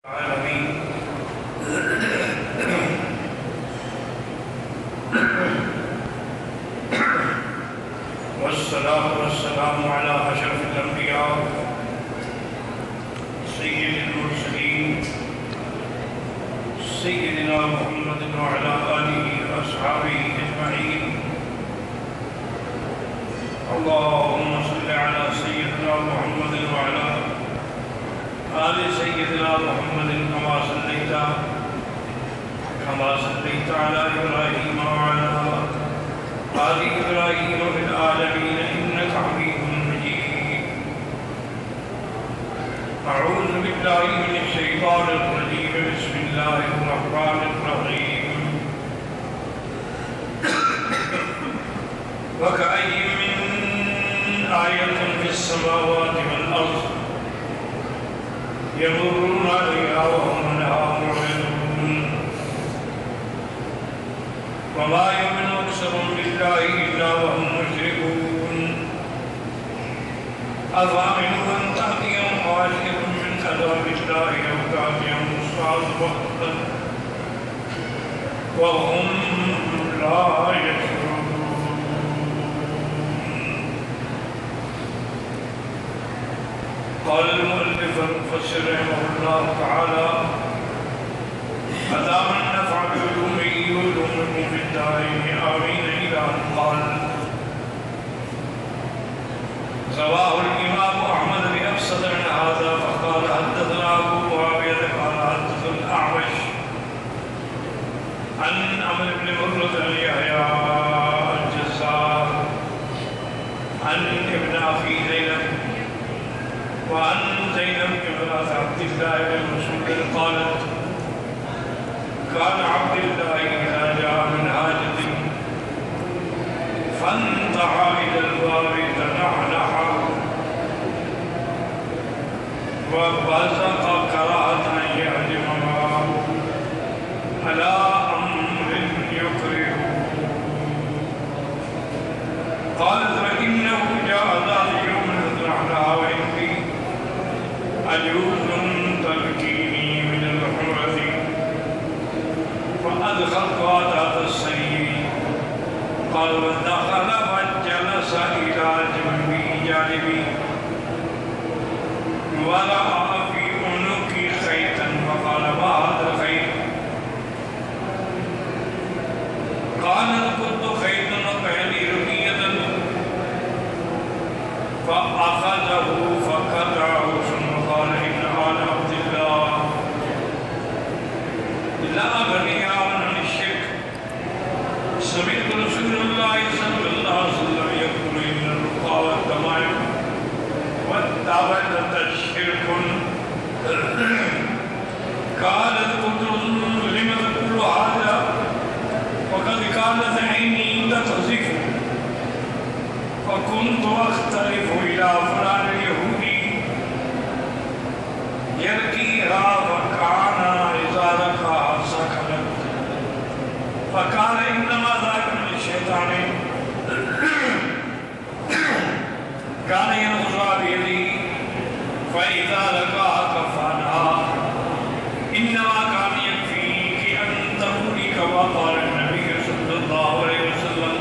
العالمين والصلاة والسلام على أشرف الأنبياء سيد المرسلين سيدنا محمد وعلى آله وأصحابه أجمعين. اللهم صل على سيدنا محمد وعلى آل سيدنا محمد كما صليت على إبراهيم وعلى آل إبراهيم في العالمين إنك حميد مجيد. أعوذ بالله من الشيطان الرجيم. بسم الله الرحمن الرحيم. وكأي من آية في السماوات والأرض يمرون عليها وهم عنها معرضون وما يؤمن أكثرهم بالله إلا وهم مشركون. أفأمنوا أن تأتيهم غاشية من عذاب الله أو تأتيهم الساعة بغتة وهم لا يشعرون. قال المؤلف المفسر رحمه الله تعالى: أدام النفع بعلومه وعلومكم في الدارين آمين. إلى أن قال: رواه الإمام أحمد بأبسط من هذا فقال: حدثنا أبو معاوية قال حدثنا الأعمش عن عمرو بن مرة بن يحيى الجزار عن ابن أخي زينب وعن زينب امرأة عبد الله بن مسعود قالت: كان عبد الله إذا جاء من حاجة فانتهى إلى الباب تنحنح وبزق كراهة أن يهدمها على أمر يكره. قالت: فإنه جاء ذات يوم نزرعها وإني عجوز تلقيني من الحمرة فأدخلتها تحت السرير. قال: ودخل فجلس إلى جانبي ورأى في عنقي خيطا فقال: ما هذا الخيط؟ قال: كنت خيطا وكأني رقية فأخذه فقطعه ثم قال: إن آل عبد الله لا أغنياء عن الشرك. سمعت رسول الله صلى الله عليه وسلم يقول: إن الرقى والتمائم والتعبدة شرك. قالت: قلت: لم تقول هذا وقد كانت عيني تقذف فكنت أختلف إلى فلان اليهودي يرقيها فكان إذا رقاها سكنت فقال: إنما ذاك من الشيطان كان ينظر بيدي فإذا رقاها كفانها. إنما كان يكفيك أن تقولي كما قال النبي صلى الله عليه وسلم: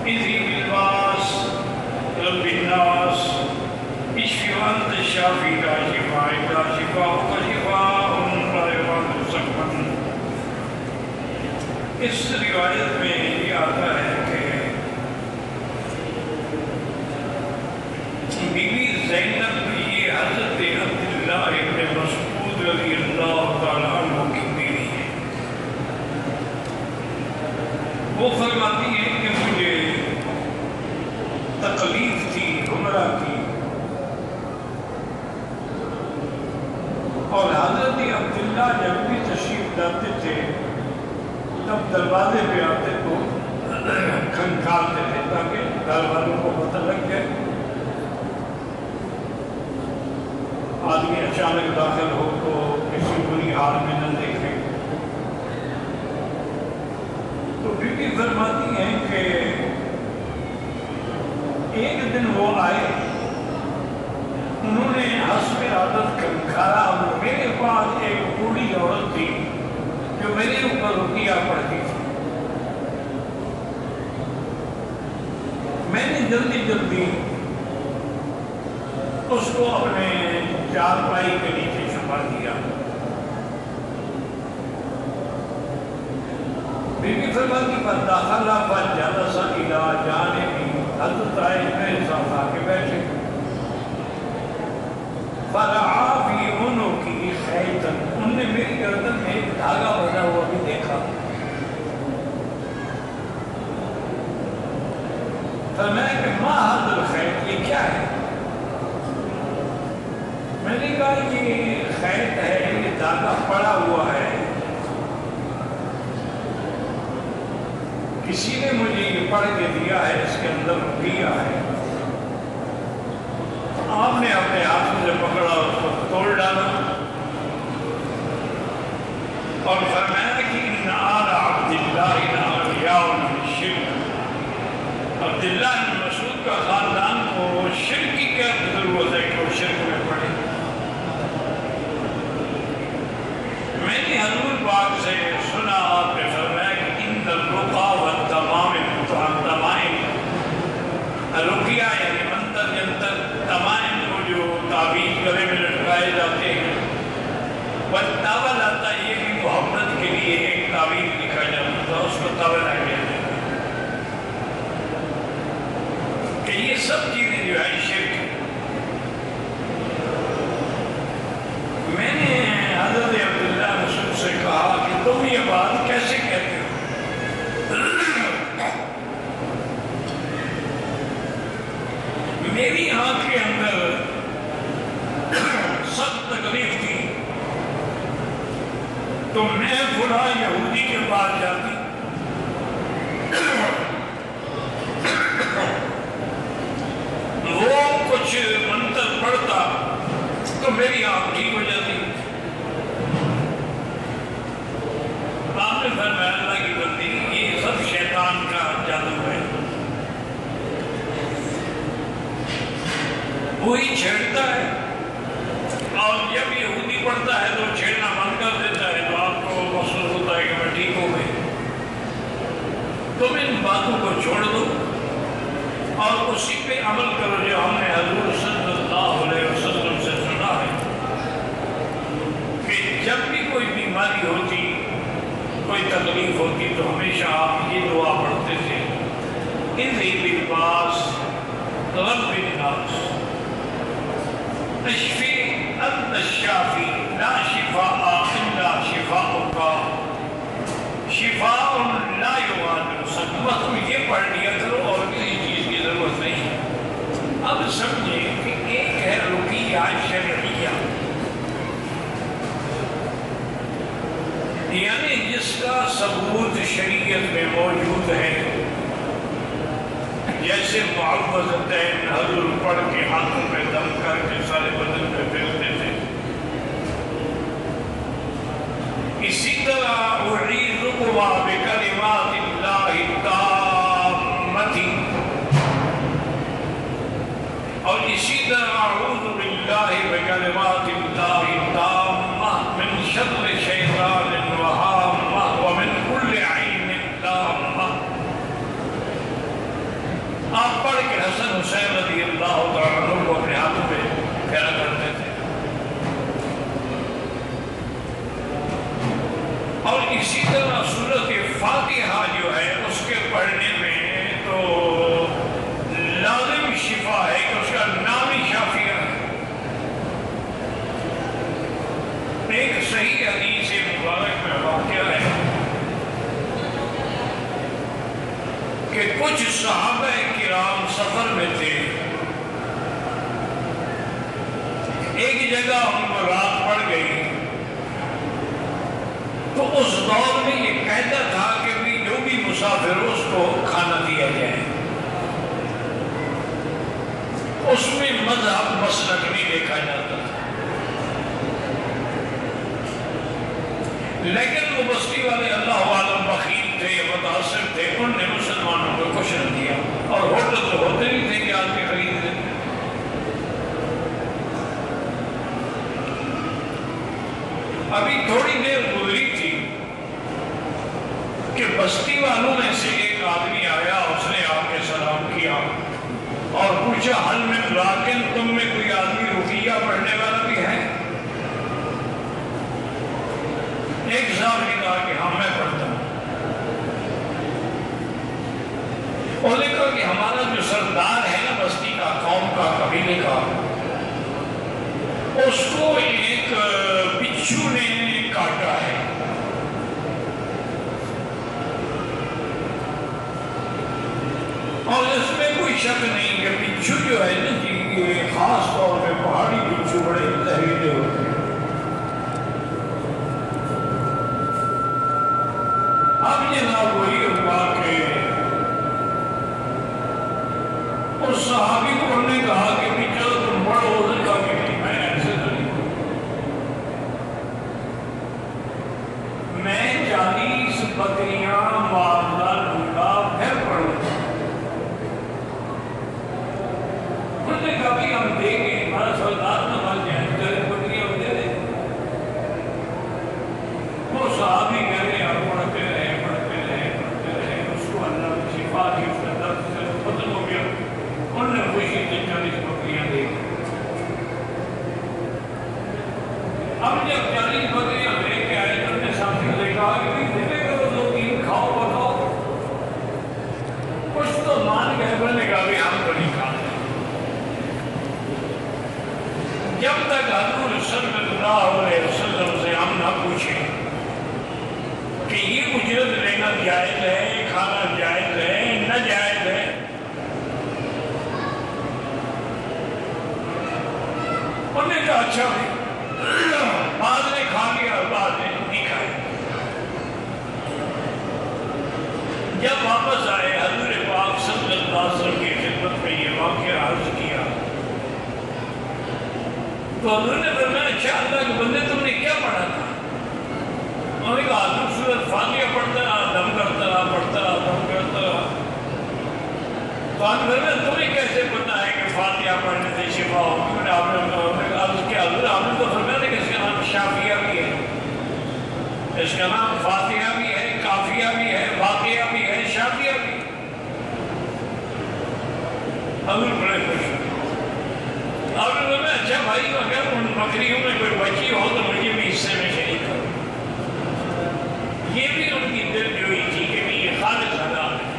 إذي بالباس رب الناس اشفي وأنت الشافي لا شفاء إلا شفاءك شفاء لا يغادر سقما. اس روایت میں یہ آتا ہے کہ بی بی زینب یہ حضرت عبداللہ ابن مسعود رضی اللہ تعالیٰ عنہ کی بیوی ہے. وہ فرماتی ہے کہ مجھے تکلیف تھی عمرہ کی اور حضرت عبداللہ جب بھی تشریف لاتے تھے تب دروازے پہ آتے تو کھنکھارتے تھے تاکہ گھر والوں کو پتہ لگ جائے. آدمی اچانک داخل ہو تو کسی بری حال میں نہ دیکھے. تو بی بی فرماتی ہیں کہ ایک دن وہ آئے، انہوں نے حسب عادت کھنکھارا اور میرے پاس جلدی جلدی اس کو اپنے چارپائی کے نیچے چھپا دیا. بی بی فرماتی فدخل فجلس الی جانبی، حضرت عائشہ میرے ساتھ آ کے بیٹھے. فرعا فی عنقی خیطا، ان نے میری گردن میں ایک دھاگا بنا ہوا بھی دیکھا. فرمایا کہ ما ھذا الخیط، یہ کیا ہے؟ میں نے کہا یہ خیط ہے، یہ دھاگا پڑا ہوا ہے، کسی نے مجھے یہ پڑھ کے دیا ہے، اس کے اندر دیا ہے. آپ نے اپنے ہاتھوں سے پکڑا اور اس کو توڑ ڈالا اور فرمایا کہ ان آل عبداللہ اولیاء من الشرک، عبداللہ بن مسعود کا خاندان کو شرک کی کیا ضرورت ہے کہ وہ شرک میں پڑے. میں نے حضور پاک سے سنا، آپ نے فرمایا کہ ان الرقى والتمائم، رقیہ یعنی منتر جنتر، تمائم کو جو تعویذ گلے میں لٹکائے جاتے ہیں، والتول آتا یہ بھی محبت کے لیے ایک تعویذ لکھا جاتا تھا، اس کو تول کہتے ہیں. کہ یہ سب چیزیں جو ہے شرک. میں نے حضرت عبداللہ مسعود سے کہا کہ تم یہ بات کیسے کہتے ہو؟ میری آنکھ کے اندر سخت تکلیف تھی تو میں فلاں یہودی کے پاس جاتی، وہ کچھ منتر پڑھتا تو میری آنکھ ٹھیک ہو جاتی. آپ نے فرمایا اللہ کی بندی، یہ سب شیطان کا جادو ہے. وہی چھیڑتا ہے اور جب یہودی پڑھتا ہے تو چھیڑنا بند کر دیتا ہے، تو آپ کو محسوس ہوتا ہے کہ میں ٹھیک ہو گئی. تم ان باتوں کو چھوڑ دو اور اسی پہ عمل کرو جو ہم نے حضور صلی اللہ علیہ وسلم سے سنا ہے کہ جب بھی کوئی بیماری ہوتی، کوئی تکلیف ہوتی تو ہمیشہ آپ یہ دعا پڑھتے تھے، اذهب بالباس رب الناس اشفی انت الشافی لا شفاء الا شفاءک شفاء لا یغادر سقما. تم یہ پڑھ لیا کرو اور کسی چیز کی ضرورت نہیں. اب سمجھیں کہ ایک ہے رقیہ شرعیہ، یعنی جس کا ثبوت شریعت میں موجود ہے، جیسے معوذتین حضور پڑھ کے ہاتھوں پہ دم کر کے سارے بدن پہ پھیرتے تھے. اسی طرح اعیذکما بکلمات اللہ التامۃ، اور اسی طرح اعوذ باللہ بکلمات اللہ التامۃ من شر شیطان وہامہ ومن کل عین لامہ. آپ پڑھ کے حسن حسین رضی اللہ تعالیٰ عنہ کو اپنے ہاتھوں پہ پھیرا کرتے تھے. اور اسی طرح سورۃ فاتحہ جو ہے اس کے پڑھنے میں تو لازم شفا ہے کہ اس کا نام ہی شافیہ ہے. ایک صحیح حدیث مبارک میں واقعہ ہے کہ کچھ صحابہ کرام سفر میں تھے، ایک جگہ ان کو رات پڑ گئی تو اس دور میں یہ کہتا تھا کہ بھی جو بھی مسافر ہو اس کو کھانا دیا جائے. اس میں مذہب مسلک نہیں دیکھا جاتا تھا. لیکن وہ بستی والے اللہ عالم بخیل تھے، متعصب تھے، ان نے مسلمانوں کو کچھ نہ دیا. اور ہوٹل تو ہوتے نہیں تھے کہ آدمی خرید لے. ابھی تھوڑی دیر گزری تھی کہ بستی والوں میں سے ایک آدمی آیا، اس نے آ کے سلام کیا پوچھا حل من راکن تم میں کوئی آدمی رقیہ پڑھنے والا بھی ہے؟ ایک صاحب نے کہا کہ ہاں میں پڑھتا ہوں. اور نے کہا کہ ہمارا جو سردار ہے نا بستی کا، قوم کا، قبیلے کا، اس کو ایک بچھو نے کاٹا ہے. اور اس میں کوئی شک نہیں کہ بچھو جو ہے نا جی یہ خاص طور پہ پہاڑی بچھو بڑے زہریلے ہوتے ہیں. اب جناب وہی ہوا کہ اس صحابی کو ہم نے کہا کہ بچھو تم بڑا وزن کا کہ نہیں، میں ایسے تو نہیں، میں 40 بکریاں معاملہ لوں گا پھر پڑھوں گا. انہوں نے کہا کہ ہم دیں گے، ہمارا سردار نہ مر جائے، 40 بکریاں ہم دے دیں. وہ صحابی کہہ رہے ہیں پڑھتے رہے. اس کو اللہ کی شفا دی، اس کا درد سے ختم ہو گیا. انہوں نے خوشی سے 40 بکریاں دے دی. اب جب 40 بکریاں لے کے آئے تو نے ساتھی سے کہا کہ دے کرو 2-3 کھاؤ بتاؤ. کچھ تو مان گئے. انہوں نے کہا بھی ہم تو نہیں کھاتے. جب تک حضور صلی اللہ علیہ وسلم سے ہم نہ پوچھیں کہ یہ اجرت لینا جائز ہے، کھانا جائز ہے، نہ جائز ہے، انہوں نے کہا اچھا بھائی، بعض نے کھا لیا، بعض نے نہیں کھایا. جب واپس آئے حضور پاک صلی اللہ علیہ وسلم کی خدمت میں یہ واقعہ عرض کیا تو حضور نے فرمایا اچھا اللہ کے بندے تم نے کیا پڑھا تھا؟ انہوں نے کہا حضور سورۃ فاتحہ پڑھتا رہا، دم کرتا رہا، پڑھتا رہا، دم کرتا رہا. تو حضور نے فرمایا تمہیں کیسے پتا ہے کہ فاتحہ پڑھنے سے شفا ہوگی؟ میں نے آپ نے عرض کیا حضور آپ نے تو فرمایا تھا کہ اس کا نام شافیہ بھی ہے، اس کا نام فاتحہ بھی ہے، کافیہ بھی ہے، واقعہ بھی ہے، شافیہ بھی ہے. حضور بڑے خوش ہوئے. آپ نے فرمایا اچھا بھائی اگر ان بکریوں میں کوئی بچی ہو تو مجھے بھی حصے میں شریک کرو. یہ بھی ان کی دل جوئی تھی کہ یہ خالص حلال ہے.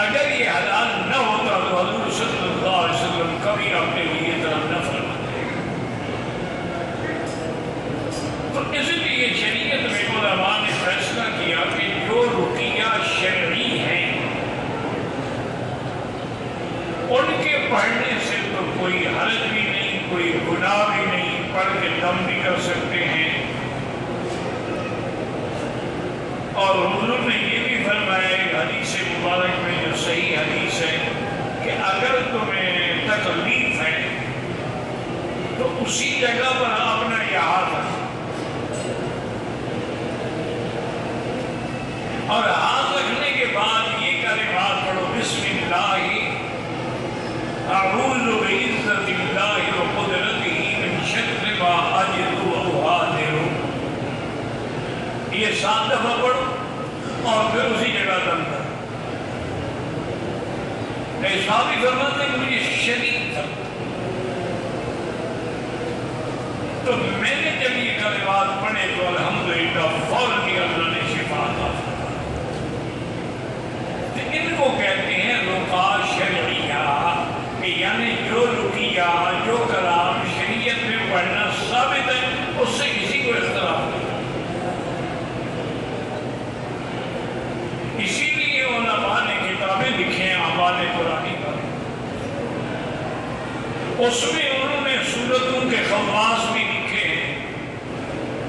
اگر یہ حلال نہ ہوتا تو حضور صلی اللہ علیہ وسلم کبھی اپنے لیے اتنا نہ فرماتے. تو اس لیے شریعت میں علماء نے فیصلہ کیا کہ جو رقیہ شرعی ہیں ان کے پڑھنے سے تو کوئی حرج بھی نہیں، کوئی گناہ بھی نہیں، پڑھ کے دم بھی کر سکتے ہیں. اور حضور نے یہ بھی فرمایا ایک حدیث مبارک میں جو صحیح حدیث ہے کہ اگر تمہیں تکلیف ہے تو اسی جگہ پر اپنا یہ ہاتھ رکھو اور ہاتھ رکھنے کے بعد یہ کلمات پڑھو بسم اللہ اعوذ بعزت اللہ وقدرتہ من شر ما اجد واحاذر. یہ 7 دفعہ پڑھو اور پھر اسی جگہ دم کرو. صحابی فرماتے ہیں مجھے شدید تھا تو میں نے جب یہ کلمات پڑھے تو الحمدللہ فوراً ہی اللہ نے شفا عطا فرمائی. تو ان کو کہتے ہیں رقیہ شرعیہ، کہ یعنی جو رقیہ جو کلام شریعت میں پڑھنا ثابت ہے اس سے کسی کو اختلاف نہیں. اسی لیے علماء نے کتابیں لکھی ہیں اعمال قرآنی پر، اس میں انہوں نے سورتوں کے خواص بھی لکھے ہیں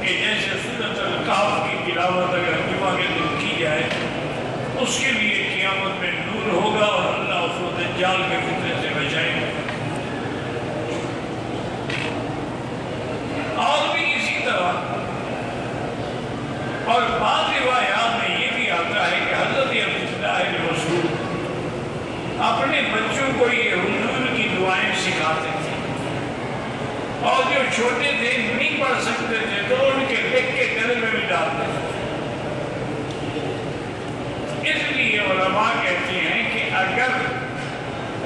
کہ جیسے سورۃ الکہف کی تلاوت اگر جمعہ کے دن کی جائے اس کے لیے قیامت میں نور ہوگا اور اللہ اس کو دجال کے فتنے سے بچائے گا. اور بھی اسی طرح اور بعض روایات میں یہ بھی آتا ہے کہ حضرت عبداللہ بن مسعود اپنے بچوں کو یہ حضور کی دعائیں سکھاتے تھے اور جو چھوٹے تھے نہیں پڑھ سکتے تھے تو ان کے لکھ کے گلے میں بھی ڈالتے تھے. اس لیے علماء کہتے ہیں کہ اگر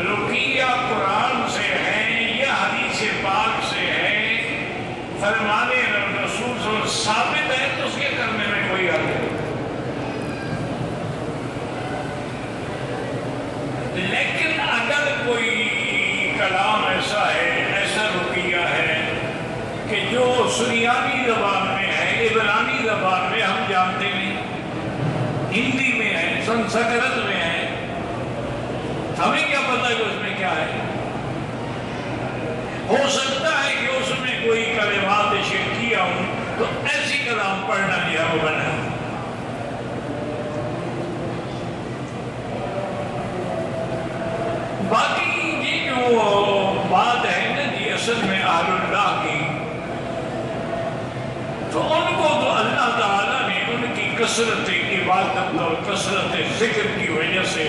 رقیہ قرآن سے ہے یا حدیث پاک سے ہے، فرمان رسول صلی اللہ علیہ وسلم ثابت ہے تو اس کے کرنے میں کوئی حرج نہیں۔ لیکن اگر کوئی کلام ایسا ہے، ایسا رقیہ ہے کہ جو سریانی زبان میں ہے، عبرانی زبان میں ہم جانتے نہیں، ہندی میں ہے، سنسکرت میں ہے، ہمیں کیا پتا کہ اس میں کیا ہے؟ ہو سکتا ہے کہ اس میں کوئی کلمات شرکیہ ہوں، تو ایسی کلام پڑھنا لیا وہ بنا۔ باقی یہ جو بات ہے نا جی اصل میں اہل اللہ کی، تو ان کو تو اللہ تعالیٰ نے ان کی کثرت عبادت اور کثرت ذکر کی وجہ سے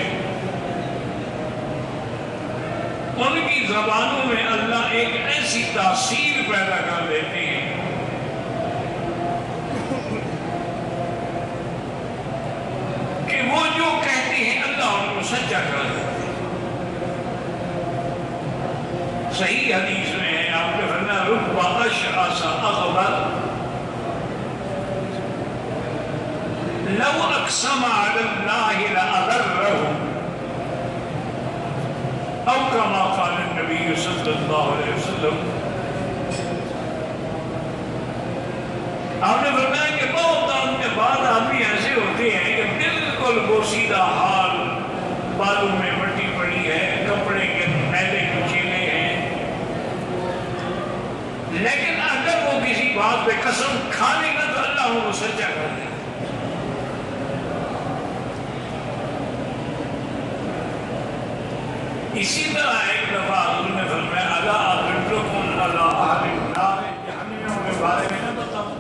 ان کی زبانوں میں اللہ ایک ایسی تاثیر پیدا کر دیتے ہیں کہ وہ جو کہتے ہیں اللہ ان کو سچا کر دیتے ہیں۔ صحیح حدیث میں ہے، آپ نے فرمایا رب اشعث اغبر لو اقسم علی اللہ لأبرہ، او کما قال النبی صلی اللہ علیہ وسلم۔ آپ نے فرمایا کہ بہت بعض آدمی ایسے ہوتے ہیں کہ بالکل بوسیدہ حال، بالوں میں مٹی پڑی ہے، کپڑے کے میلے کچیلے ہیں، لیکن اگر وہ کسی بات پہ قسم کھا لے گا تو اللہ ان کو سچا کر دے۔ اسی طرح ایک دفعہ حضور نے فرمایا الا ادلکم علی اہل النار، جہنمیوں کے بارے میں نہ بتاؤں؟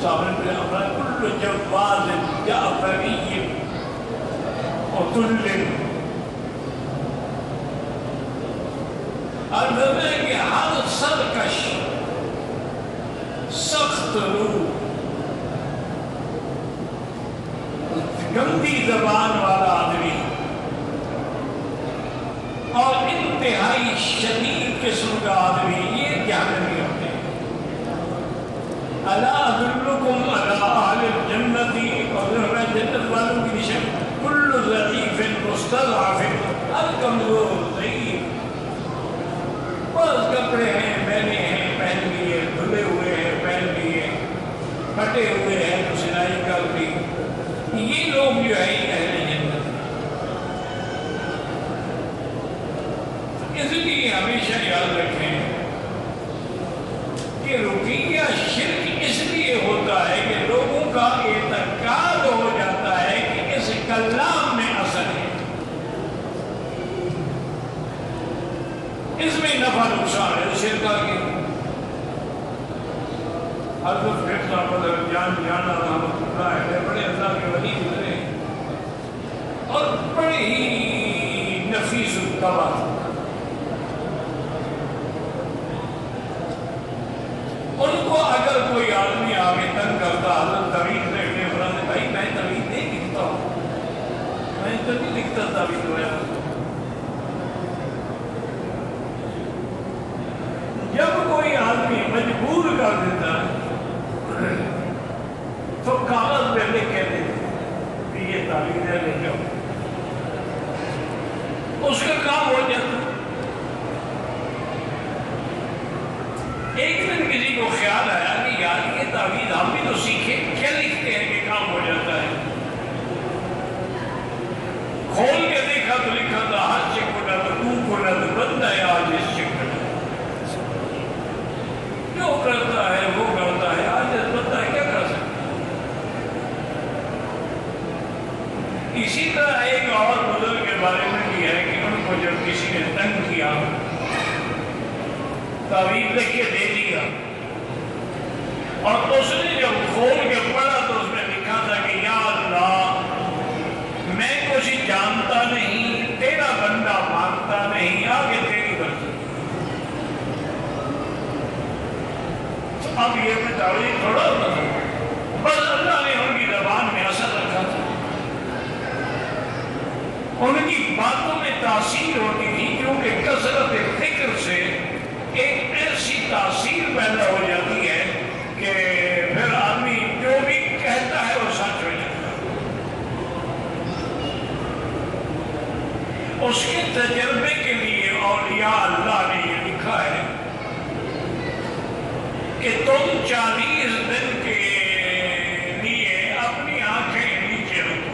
صاحب نے فرمایا کل جواز جعفری عتل، اور فرمایا کہ ہر سرکش، سخت روح، گندی زبان والا آدمی اور انتہائی شدید قسم کا آدمی، یہ جہنمی ہوتے ہیں۔ الا ادلکم علی اہل الجنت، اور جنت والوں کی نشان کل ضعیف مستضعف، ہر کمزور ضعیف، بس کپڑے ہیں میلے ہیں پہن لیے، دھلے ہوئے ہیں پہن لیے، پھٹے ہوئے ہیں تو سلائی کر دی، یہ لوگ جو ہے اہل جنت۔ اس لیے ہمیشہ یاد رکھیں کہ رقیہ شرک اس لیے ہوتا ہے کہ لوگوں کا اعتقاد ہو جاتا ہے کہ اس کلام میں اثر ہے، اس میں نفع نقصان ہے، شرک آ گیا۔ حضرت فیض احمد جان جانا رحمۃ اللہ علیہ بڑے اللہ کے ولی گزرے اور بڑے ہی نفیس الطبع، ان کو اگر کوئی آدمی آگے تنگ کرتا، حضرت طویل دیکھنے فرماتے بھائی میں طویل نہیں لکھتا ہوں، میں تو نہیں لکھتا طویل وغیرہ۔ جب کوئی آدمی مجبور کر دیتا تو کاغذ پہ لکھ کے دیتے کہ یہ تعلیم ہے، لے جاؤ، اس کا کام ہو جاتا۔ ایک دن کسی کو خیال آیا کہ یار یہ تعویذ ہم بھی تو سیکھیں، کیا لکھتے ہیں کہ کام ہو جاتا ہے۔ کھول کے دیکھا تو لکھا تھا ہر چکنا تو تو کھولا تو بندہ ہے آج اس چکنا، جو کرتا ہے وہ کرتا ہے، آج اس بندہ ہے کیا کر سکتا۔ اسی طرح ایک اور بزرگ کے بارے میں بھی ہے کہ ان کو جب کسی نے تنگ کیا، تعویذ لکھ کے دے دیا، اور اس نے جب کھول کے پڑھا تو اس میں لکھا تھا کہ یا اللہ میں کچھ جانتا نہیں، تیرا بندہ مانتا نہیں، آگے تیری مرضی۔ اب یہ میں تعویذ تھوڑا ہوتا تھا، بس اللہ نے ان کی زبان میں اثر رکھا تھا، ان کی باتوں میں تاثیر ہوتی تھی، کیونکہ کثرت فکر سے ایک ایسی تاثیر پیدا ہو جاتی ہے کہ پھر آدمی جو بھی کہتا ہے وہ سچ ہو جاتا ہے۔ اس کے تجربے کے لیے اولیاء اللہ نے یہ لکھا ہے کہ تم 40 دن کے لیے اپنی آنکھیں نیچے رکھو،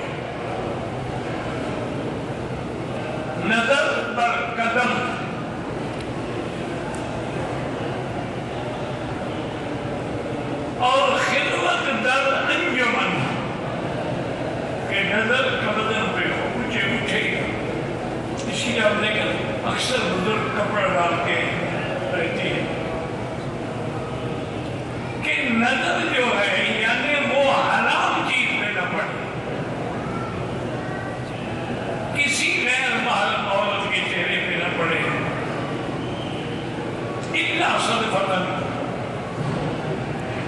نظر پر قدم، اور خلوت در انجمن، کہ نظر قدم پہ ہو، اونچے اونچے۔ اسی لیے آپ دیکھیں اکثر بزرگ کپڑا ڈال کے رہتی ہے کہ نظر جو ہے یعنی وہ حرام چیز پہ نہ پڑے، کسی غیر محرم عورت کے چہرے پہ نہ پڑے، الا صدفتن،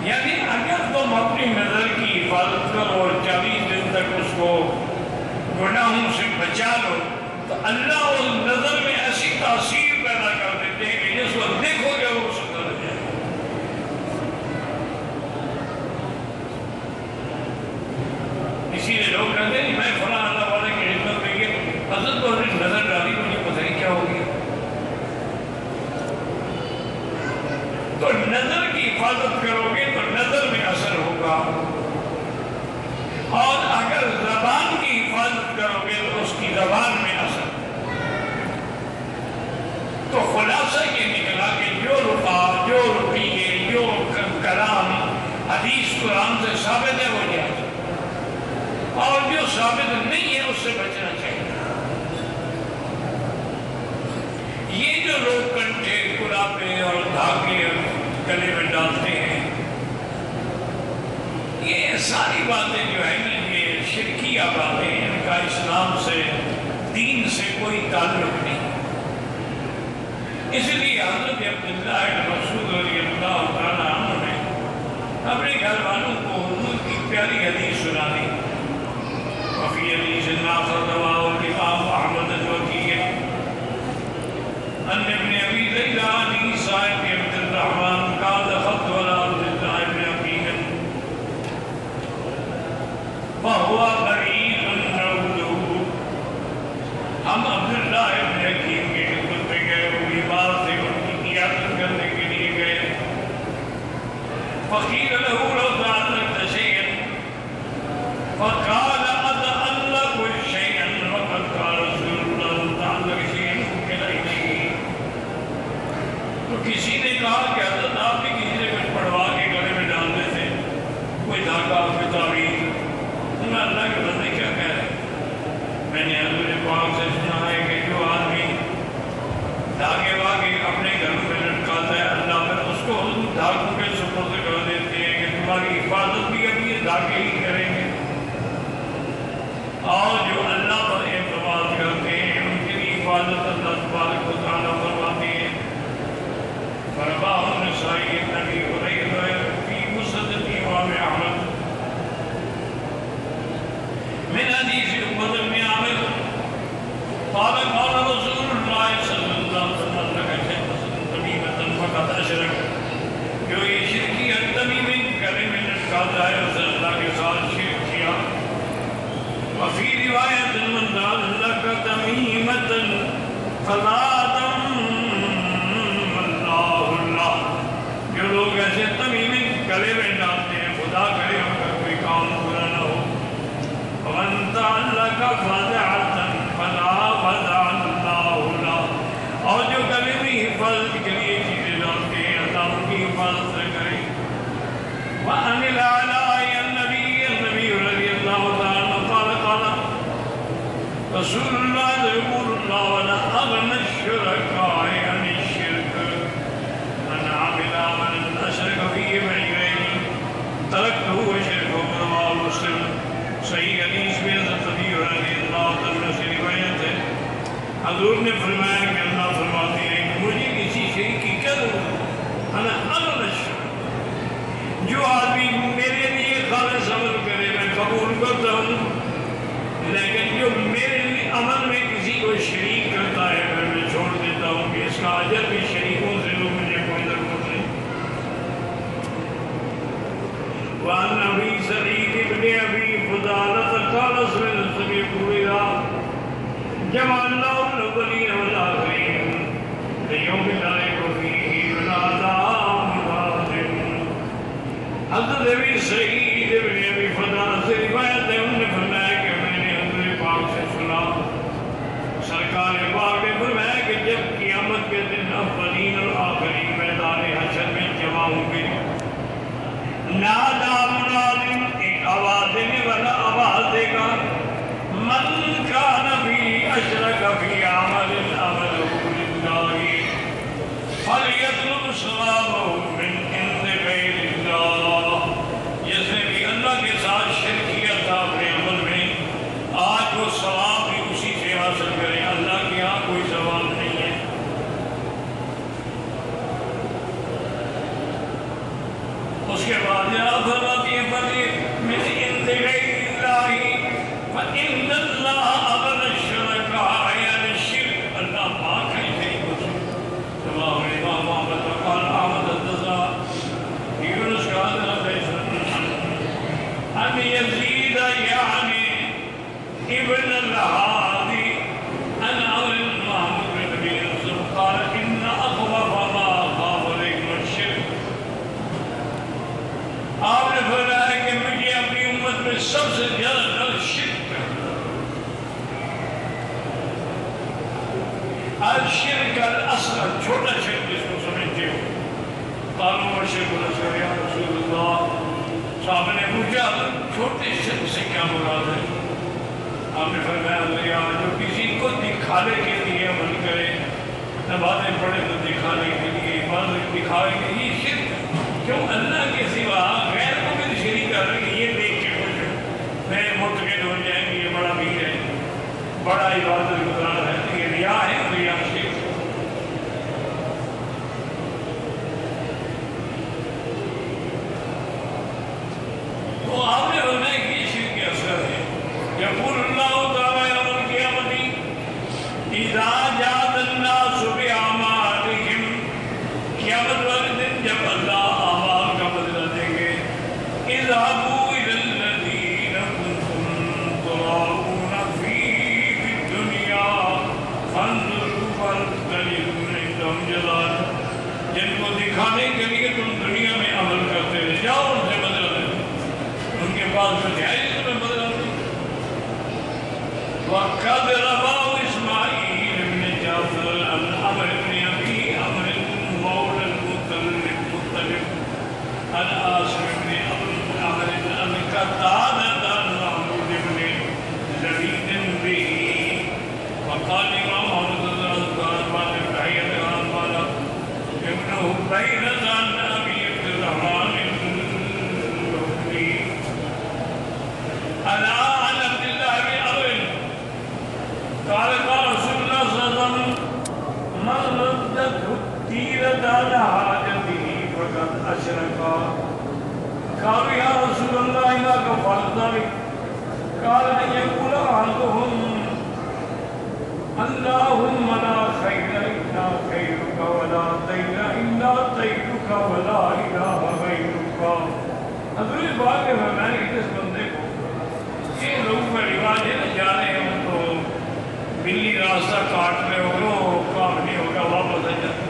یعنی اگر تم اپنی نظر کی حفاظت کرو اور 40 دن تک اس کو گناہوں سے بچا لو تو اللہ اس نظر میں ایسی تاثیر پیدا کر دیتے ہیں کہ جس کو دیکھو گے وہ سدھر جائے۔ اسی لیے لوگ کہتے ہیں میں فلاں اللہ والے کی خدمت میں گیا، حضرت کو نظر ڈالی، مجھے پتہ نہیں کیا ہو گیا۔ تو نظر کی حفاظت کرو گے تو نظر میں اثر ہوگا، اور اگر زبان کی حفاظت کرو گے تو اس کی زبان میں اثر۔ تو خلاصہ یہ نکلا کہ جو رفع، جو رویے، جو کلام حدیث قرآن سے ثابت ہے وہ جائز، اور جو ثابت نہیں ہے اس سے بچنا چاہیے۔ یہ جو لوگ کنٹھے، کلابے اور دھاگے گلے میں ڈالتے ہیں، یہ ساری باتیں جو ہے نا یہ شرکیہ باتیں ہیں، ان کا اسلام سے، دین سے کوئی تعلق نہیں۔ اس لیے حضرت عبداللہ بن مسعود رضی اللہ تعالیٰ عنہ نے اپنے گھر والوں کو حضور کی پیاری حدیث سنا دی۔ وفی حدیث ناصر رواه الامام احمد الوکیل ان ابن ابی لیلہ عن عیسیٰ بن عبد الرحمن قال خط ولا عبداللہ بن عقیل فهو بريء نعوذ۔ ہم عبداللہ بن عقیل کے خدمت میں گئے، وہ بیمار تھے، ان کی عیادت کرنے کے لیے گئے۔ فقیل له لو تعلقت شيئا فقال اتعلق شيئا وقد قال رسول الله تعلق شيئا وكل إليه۔ تو کسی نے کہا کہ حضرت آپ بھی کسی سے کچھ پڑھوا کے گلے میں ڈال دیتے، کوئی دھاگا، کوئی تعویذ۔ انہوں نے اللہ کے بندے کیا کہہ رہے ہیں؟ میں نے حضور پاک سے سنا ہے کہ جو آدمی دھاگے واگے اپنے گھروں میں لٹکاتا ہے، اللہ پھر اس کو دھاگوں کے سپرد کر دیتے ہیں کہ تمہاری حفاظت بھی اب یہ دھاگے ہی کریں گے، اور جو اللہ پر اعتماد کرتے ہیں ان کی حفاظت اللہ تبارک و تعالیٰ فرماتے ہیں۔ فرماہ النسائی نبی ہریرہ فی مسند امام احمد من حدیث عقبہ بن عامر قال قال رسول اللہ صلی اللہ علیہ وسلم لك تمیمۃ فقد اشرک، جو یہ شرکیت تمیمی گلے میں لٹکاتا ہے اسے اللہ کے ساتھ شرک کیا۔ وفی روایت من قال لك تمیمۃ فزادم اللہ اللہ، جو لوگ ایسے تمیمی گلے میں ڈالتے ہیں خدا کرے ان کا کوئی کام پورا نہ ہو۔ ومن تعلق فزعة فلا فزع اللہ له، اور جو گلے میں حفاظت کے لیے چیزیں ڈالتے ہیں اللہ ان کی حفاظت سے کرے۔ وعن العلاء النبی رضی اللہ تعالیٰ قال قال رسول اللہ يقول اللہ ولا اغنى الشركاء عن الشرك من عمل عملا اشرك فيه معي غيري تركته وشركه، رواه مسلم۔ صحیح حدیث میں حضرت ابی رضی اللہ عنہ سے روایت ہے، حضور نے فرمایا کہ اللہ فرماتے ہیں کہ مجھے کسی شریک کی کیا ضرورت، انا اغنى الشركاء، جو آدمی میرے لیے خالص عمل کرے میں قبول کرتا ہوں، لیکن جو میرے عمل میں کسی کو شریک کرتا ہے پھر میں چھوڑ دیتا ہوں کہ اس کا اجر بھی شریکوں سے لو، مجھے کوئی ضرورت نہیں۔ وَعَنْ أَبِي سَعِيدِ بْنِ أَبِي فُضَالَةَ قَالَ سَمِعْتُ النَّبِيَّ يَقُولُ جمع اللہ الاولین والآخرین لیوم لا ریب فیہ ولا مناد۔ حضرت ابی سعید بن ابی فضالہ سے روایت ہے، انہوں نے فرمایا کہ میں نے حضرت پاک سے سنا، سرکار پاک نے فرمایا کہ جب قیامت کے دن اولین اور آخرین میدان حشر میں جمع ہوں گے، نادا مناد، ایک آواز دینے والا آواز دے گا، من کان فی اشرک فی عمل عمله للہ فلیطلب ثوابہ من عند غیر اللہ۔ جس نے بھی اللہ کے ساتھ شرک کیا تھا اپنے عمل میں، آج وہ ثواب بھی اسی سے حاصل کرے، اللہ کے ہاں کوئی ثواب نہیں ہے۔ اس کے بعد آپ فرماتی ہیں من عند غیر اللہ فإن اللہ ابد الشرکاء، یعنی شرک اللہ پاک ہے، شریک کو تمام امام محمد وقال احمد الدزا یونس کا حضرت ان یزید یعنی ابن الہادی ان عمر محمود بن نبی رسول قال ان اخوف ما خاف علیکم الشرک۔ آپ نے فرمایا کہ مجھے اپنی امت میں سب سے زیادہ ڈر شرک کا۔ الشرک الاصغر، چھوٹا شرک جس کو سمجھتے ہو۔ قالوا والشرک الاصغر یا رسول اللہ، صاحب نے پوچھا چھوٹے شرک سے کیا مراد ہے؟ آپ نے فرمایا جو کسی کو دکھانے کے لیے عمل کرے، نمازیں پڑھے تو دکھانے کے لیے، عبادت دکھانے کے لیے، یہ شرک کیوں اللہ کے سوا غیر کو بھی شریک کر رہے ہیں۔ یہ دیکھ کے کچھ نئے متقد ہو جائیں گے، یہ بڑا بھی ہے، بڑا عبادت گزار ہے، یہ ریا ہے، ریا شرک۔ تو آپ نے فرمایا کہ یہ شرک کے اثر ہے۔ یقول اللہ تعالیٰ یوم القیامت اذا جاء الناس بأعمالهم، قیامت والے دن جب اللہ اعمال کا بدلہ دیں گے، اذهبوا إلى الذين كنتم تراءون فيه في الدنيا فانظروا هل تجدون عندهم جزاء، جن کو دکھانے کے لیے تم دنیا میں عمل کرتے رہے، جاؤ ان سے بدلہ دیں، ان کے پاس کچھ ہے جس میں بدلہ دیں۔ وَقَدْ رَوَاهُ إِسْمَاعِيلُ بْنُ جَعْفَرَ عَنْ عَمْرِ بْنِ أَبِي عَمْرٍ مَوْلًى الْمُطَّلِبِ عن عاصم بن عمرو عن قتادة عن محمود بن لبيد به وقال امام محمد قال بحية عن قال ابنه بينة عن ابي عبد الرحمن البخاري عن عبد الله بن عمرو قال قال رسول الله صلى الله عليه وسلم من ردته التيرة على حاجته فقد أشركا۔ قالوا يا رسول الله إذا كفرت ذلك قال أن يقول أحدهم اللهم لا خير إلا خيرك ولا طير إلا طيرك ولا إله غيرك۔ حضرت پاک نے فرمایا کہ اس بندے کو یہ لوگوں کا رواج ہے نا، جا رہے ہیں تو بلی راستہ کاٹ رہے ہو، کام نہیں ہوگا واپس آ جاتا،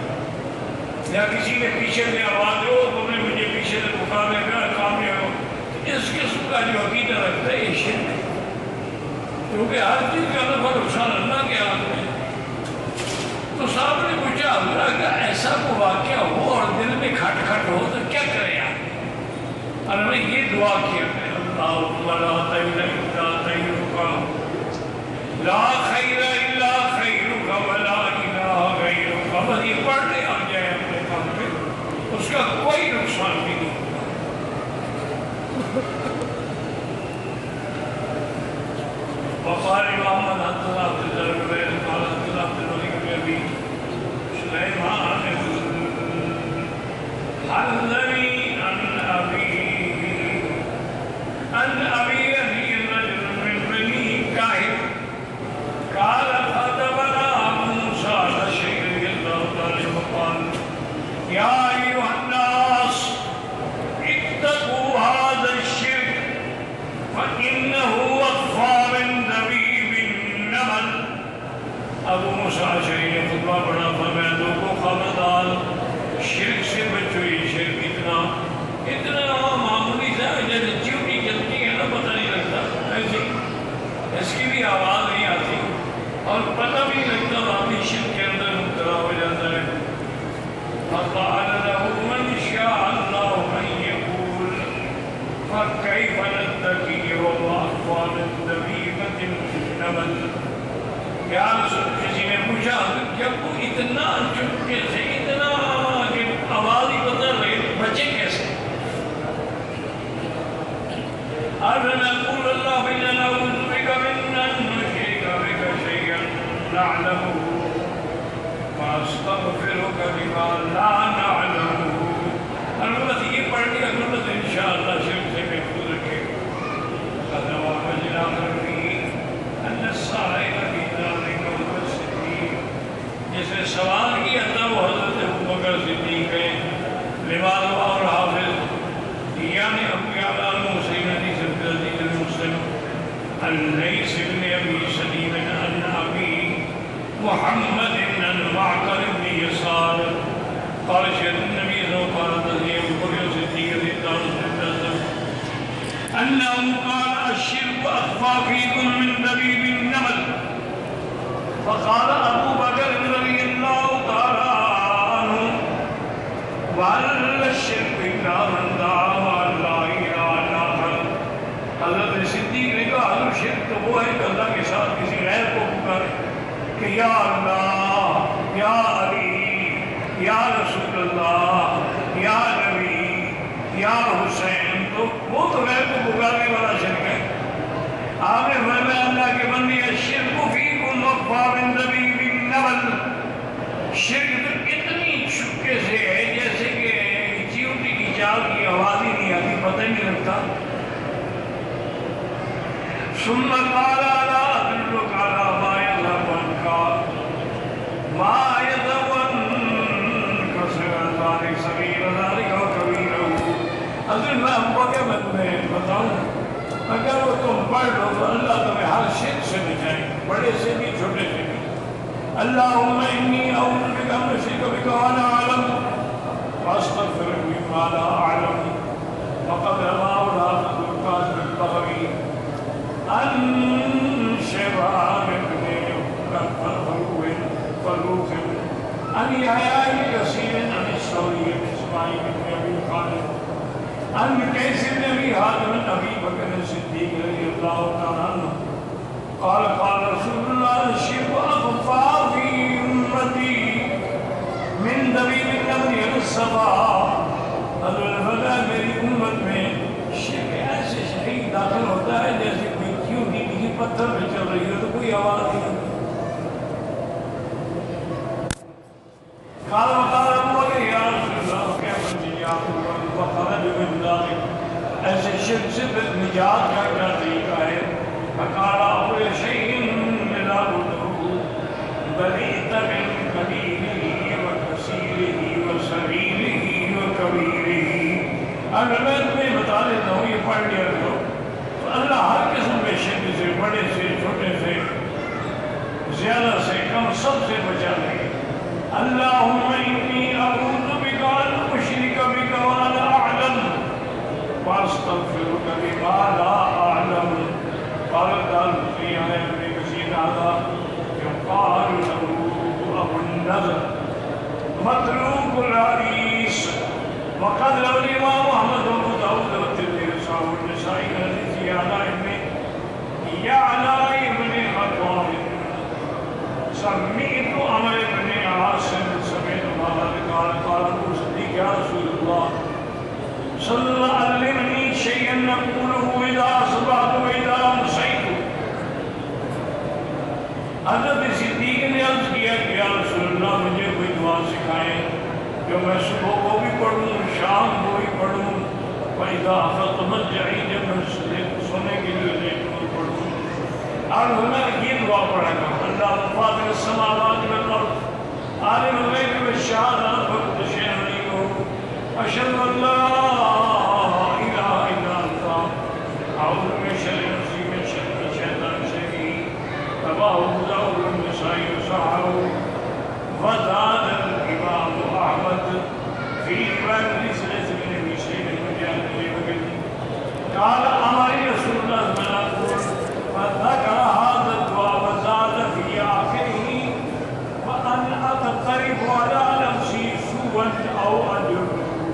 یا کسی نے پیچھے سے آواز ہو تو نے مجھے پیچھے سے پکارے گا کام نہیں ہو، اس قسم کا جو عقیدہ رکھتا ہے یہ شرک ہے، کیونکہ ہر چیز کا نفع نقصان اللہ کے ہاتھ میں۔ تو صاحب نے پوچھا اللہ کا ایسا کو واقعہ ہو اور دل میں کھٹ کھٹ ہو تو کیا کرے آپ؟ اور ہمیں یہ دعا کیا ہے اللہم لا طیر الا طیرک لا خیر الا خیرک ولا الہ غیرک، بس یہ پڑھ لے آ جائے اپنے کام پہ، اس کا کوئی نقصان بھی نہیں ہوگا۔ وقال محمد حضرت عبد اللہ بن قال حضرت عبد الملک بن ابی سلیمان حلوی عن ابی رجل من بنی عشری نے خطبہ پڑھا، فرمایا لوگوں خبردار شرک سے بچو، یہ شرک اتنا معمولی سا جیسے چیوٹی چلتی ہے نا، پتہ نہیں لگتا، ایسی اس کی بھی آواز نہیں آتی اور پتہ بھی لگتا، باقی شرک کے اندر مبتلا ہو جاتا ہے۔ فقال له من شاء الله ان يقول فكيف نتقي وهو اقوى من دبيبة النمل۔ کیا کسی نے پوچھا جب وہ اتنا چپکے سے اتنا کہ آواز ہی بدل رہی بچے کیسے؟ نقول اللهم إنا نعوذ بك من أن نشرك بك شيئا نعلمه وأستغفرك بما لا نعلمه۔ البتہ یہ پڑھ کے البتہ انشاءاللہ شرک سے محفوظ رکھے۔ قد وافجنا قلبی أن السائل في ذلك هو الصديق، جس نے سوال کیا تھا وہ حضرت ابوبکر صدیق ہے۔ لماذا اور حافظ یعنی ابو یعلا حسین حدیث العزیز المسلم اللیث بن ابی سلیم عن ابی محمد بن معقل بن يسار قال شهد النبي صلى الله عليه وسلم بقول صديق رضي الله عنه انه قال الشرك اخفى فيكم من دبيب النمل، فقال ابو بکر رضی اللہ تعالی عنہ وعلى الشرك الا من دعا لا اله الا الله۔ حضرت صدیق نے کہا تو شرک تو وہ ہے کہ اللہ کے ساتھ کسی غیر کو پکارے کہ یا اللہ، یا علی، یا رسول اللہ، یا نبی، یا حسین، تو وہ تو غیر کو پکارنے والا شرک ہے۔ آپ نے فرمایا اللہ کے بندے الشرک فیکم اخفی من دبیب النمل، شرک تو اتنی چھپکے سے ہے جیسے کہ چیوٹی کی چال کی آواز ہی نہیں آتی، پتہ نہیں لگتا۔ ثم قال لا أدلك على ما يذهب عنك ما يذهب عنك ذلك صغير ذلك وكبيره۔ حضرت میں ہم کو کیا میں بتاؤں، اگر وہ تم پڑھ لو تو اللہ تمہیں ہر شرک سے بچائے، بڑے سے بھی چھوٹے سے بھی۔ اللہم انی اعوذ بک ان اشرک بک وانا اعلم واستغفرک مما لا اعلم وقد رواه الحافظ القاسم البغوی عن شباب بن فروخ عن يحيى بن كثير عن الثوري بن اسماعيل بن ابي خالد عن قيس بن ابي حازم عن ابي بكر الصديق رضي الله تعالى عنه قال قال رسول الله الشرك اخفى في امتي من دبيب النمل الى الصباح۔ حضرت فرمایا میری امت میں شرک ایسے شہید داخل ہوتا ہے جیسے کوئی کیوٹی کسی پتھر میں چل رہی ہو تو کوئی آواز نہیں۔ قال وقال ابو بکر یا رسول اللہ کیف النجات وخرج من ذلك، ایسے شرک سے نجات کا کیا طریقہ ہے؟ فقال اول شيء لا بد برئت من قليله وكثيره وصغيره وكبيره۔ اگر میں تمہیں بتا دیتا ہوں یہ پڑھ لیا کرو تو اللہ ہر قسم کے شرک سے، بڑے سے، چھوٹے سے، زیادہ سے کم، سب سے بچا لے گا۔ اللہم انی اعوذ بک ان اشرک بک وانا اعلم واستغفرک بما لا اعلم۔ قال الدارقطني عن ابن كثير هذا يقال له ابو النضر متروك الحديث، وقد روى الامام احمد وابو داود والترمذي وصححه النسائي من حديث يعلى ابن خطاب سمعت عمرو بن عاصم سمعت قال قال ابو صديق يا رسول الله صلى الله علمني شيئا نقوله اذا اصبحت واذا امسيت۔ حضرت صدیق نے عرض کیا کہ یا رسول اللہ مجھے کوئی دعا سکھائیں جو میں صبح کو بھی پڑھوں، شام کو بھی پڑھوں، وَإِذَا أَخَذْتُ مَضْجَعِي جب میں سونے کے لیے لیٹوں پڑھوں۔ اور میں یہ دعا پڑھا گا اللہ فاطر السماوات والارض عالم الغیب والشہادہ فقد شیء غریبہ اشهد ان لا الہ الا انت اعوذ من شر نفسی من شر الشیطان الرجیم۔ رواه ابو داود والنسائی وصححه قال أمرني رسول الله صلى الله عليه وسلم فذكر هذا الدعاء وزاد في آخره وأن أقترب على نفسي سوءا أو أدعو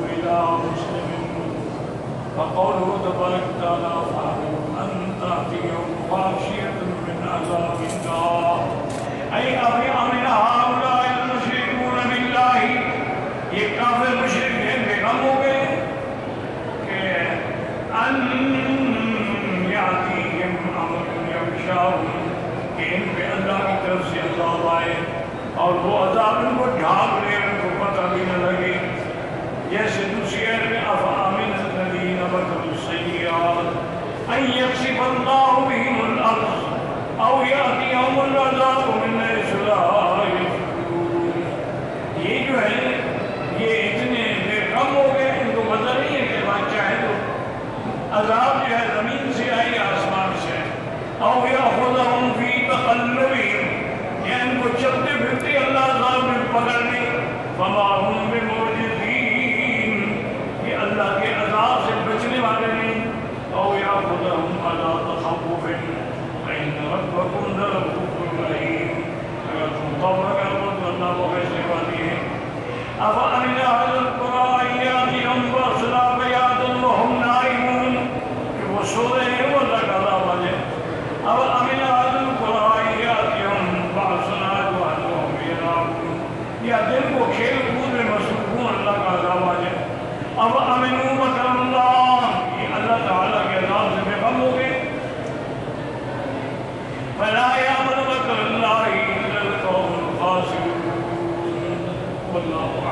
إلى مسلم فقوله تبارك وتعالى فاعلم أن تأتيهم غاشية من عذاب النار أي أفأمن هؤلاء المشركون بالله یہ کافر مشرک ہیں بے غم ہو گئے کہ ان یاتیہم امر یغشاہم کہ ان پہ اللہ کی طرف سے عذاب آئے اور وہ عذاب ان کو ڈھانپ لے ان کو پتہ بھی نہ لگے جیسے دوسری آیت میں افامن الذین مکروا السیئات ان یکسف اللہ بہم الارض او یاتیہم العذاب من حیث لا یشعرون یہ جو ہے یہ اتنے بے غم ہو گئے ان کو پتہ نہیں ہے کہ بات چاہے تو عذاب جو ہے زمین سے آئی آسمان سے او یاخذہم فی تقلبہم یا ان کو چلتے پھرتے اللہ عذاب میں پکڑ لے فما ہم بمعجزین یہ اللہ کے عذاب سے بچنے والے نہیں او یاخذہم علی تخوف فإن ربکم لرؤوف رحیم اگر تم توبہ کرو تو اللہ کو فیصلے والی ہے أفأمن أهل القرى أن يأتيهم بأسنا بياتا وهم نائمون وہ سو رہے ہیں وہ اللہ کا عذاب آ جائے أفأمن أهل القرى أن يأتيهم بأسنا وهم يلعبون یا دل کو کھیل کود میں مصروف ہوں اللہ کا عذاب آ جائے أفأمنوا مكر الله یہ اللہ تعالیٰ کے عذاب سے بے غم ہو گئے فلا يأمن مكر الله إلا القوم الخاسرون والله